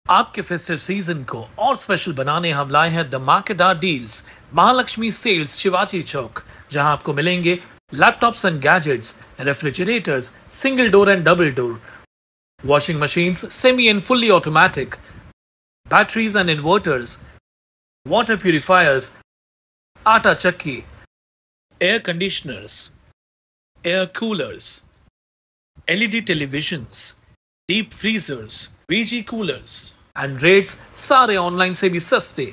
आपके festive season को और स्पेशल बनाने हम लाए हैं धमाकेदार डील्स। महालक्ष्मी सेल्स शिवाजी चौक, जहां आपको मिलेंगे laptops end gadgets, refrigerators single door end double door, washing machines semi and fully automatic, batteries and inverters, water purifiers, atta chakki, air conditioners, air coolers, LED televisions, deep freezers, VG coolers, and rates सारे online से भी सस्ते।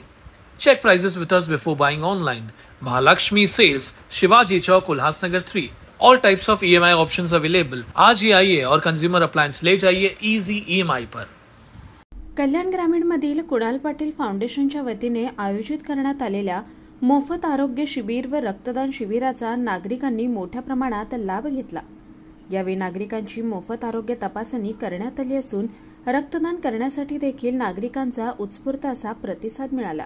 Check prices with us before buying online. Mahalakshmi Sales, Shivaji Chowk, Ulhasnagar 3. All types of EMI options available. आज ही आइए और consumer appliance ले जाइए easy EMI पर। कल्याण ग्रामीणमधील कुणाल पाटील फाउंडेशनच्या वतीने आयोजित करण्यात आलेल्या मोफत आरोग्य शिबिर व रक्तदान शिबिराचा नागरिकांनी मोठ्या प्रमाणात लाभ घेतला। यावेळी नागरिकांची मोफत आरोग्य तपासणी करण्यात आली असून रक्तदान करण्यासाठी देखील नागरिकांचा उत्स्फूर्त असा प्रतिसाद मिळाला।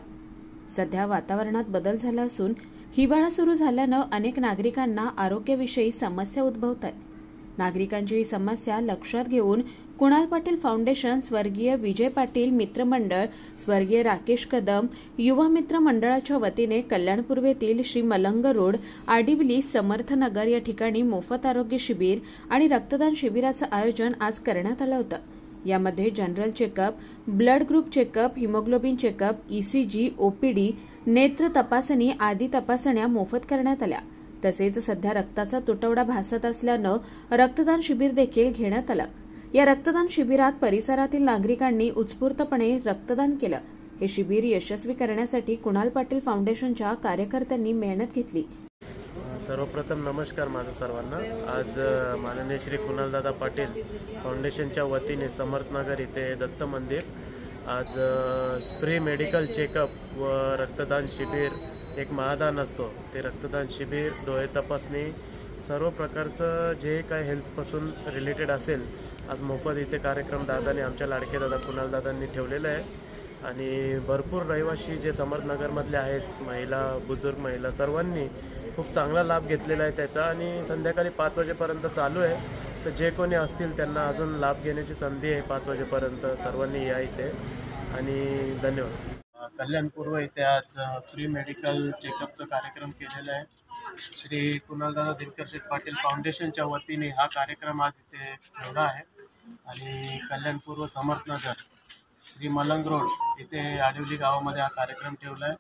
सध्या वातावरणात बदल झाला असून हिवाळा सुरू झाल्यानं अनेक नागरिकांना आरोग्याविषयी समस्या उद्भवत आहेत। नागरिकांची ही समस्या लक्षात घेऊन कुणाल पाटील फाउंडेशन, स्वर्गीय विजय पाटील मित्र मंडळ, स्वर्गीय राकेश कदम युवा मित्र मंडळाच्या वतीने कल्याण पूर्वेतील श्री मलंग रोड, आडिवली, समर्थनगर या ठिकाणी मोफत आरोग्य शिबिर आणि रक्तदान शिबिराचं आयोजन आज करण्यात आलं होतं। यामध्ये general checkup, blood group checkup, haemoglobin checkup, ECG, OPD, नेत्र तपासणी आदी तपासण्या मोफत करण्यात आल्या। तसेच सध्या रक्ताचा तुटवडा भासत असल्यानं रक्तदान शिबिर देखील घेण्यात आलं। या रक्तदान शिबिरात परिसरातील नागरिकांनी उत्स्फूर्तपणे रक्तदान केलं। हे शिबिर यशस्वी करण्यासाठी कुणाल पाटील फाउंडेशनच्या कार्यकर्त्यांनी मेहनत घेतली। सर्वप्रथम नमस्कार माझं सर्वांना। आज माननीय श्री कुणालदादा पाटील फाउंडेशनच्या वतीने समर्थनगर इथे दत्त मंदिर आज फ्री मेडिकल चेकअप व रक्तदान शिबिर, एक महादान असतो ते रक्तदान शिबिर, डोळे तपासणी, सर्व प्रकारचं जे काय हेल्थपासून रिलेटेड असेल आज मोफत इथे कार्यक्रम दादाने, आमच्या लाडके दादा कुणालदादांनी ठेवलेलं आहे। आणि भरपूर रहिवासी जे समर्थनगरमधले आहेत, महिला, बुजुर्ग महिला, सर्वांनी खूप चांगला लाभ घेतलेला आहे त्याचा। आणि संध्याकाळी 5 वाजेपर्यंत चालू आहे, तर जे कोणी असतील त्यांना अजून लाभ घेण्याची संधी आहे। 5 वाजेपर्यंत सर्वांनी या इथे आणि धन्यवाद। कल्याण पूर्व इथे आज फ्री मेडिकल चेकअपचा कार्यक्रम केलेला आहे। श्री कुणालदादा दिनकर शेठ पाटील फाउंडेशनच्या वतीने हा कार्यक्रम आज इथे ठेवला आहे। आणि कल्याण पूर्व समर्थनगर श्री मलंग रोड इथे आडिवली गावामध्ये हा कार्यक्रम ठेवला आहे।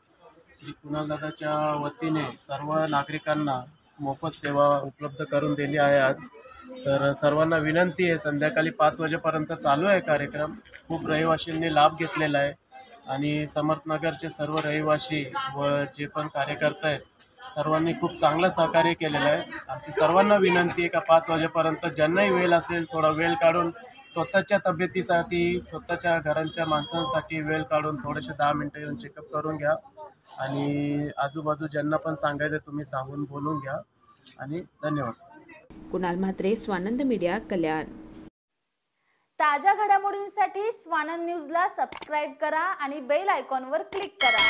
श्री कुणालदादाच्या वतीने सर्व नागरिकांना मोफत सेवा उपलब्ध करून दिली आहे आज। तर सर्वांना विनंती आहे, संध्याकाळी 5 वाजेपर्यंत चालू आहे कार्यक्रम। खूप रहिवाशींनी लाभ घेतलेला आहे आणि समर्थनगरचे सर्व रहिवासी व जे पण कार्यकर्ते आहेत सर्वांनी खूप चांगलं सहकार्य केलेलं आहे। आमची सर्वांना विनंती आहे का 5 वाजेपर्यंत ज्यांनाही वेळ असेल थोडा वेळ काढून स्वतःच्या तब्येतीसाठी, स्वतःच्या घरांच्या माणसांसाठी वेळ काढून थोडेसे 10 मिनिटं येऊन चेकअप करून घ्या। आणि आजूबाजू ज्यांना पण सांगायचं तुम्ही सांगून बोलून घ्या। आणि धन्यवाद। कुणाल म्हात्रे, स्वानंद मीडिया, कल्याण। ताज्या घडामोडींसाठी स्वानंद न्यूजला सबस्क्राइब करा आणि बेल आयकॉनवर क्लिक करा।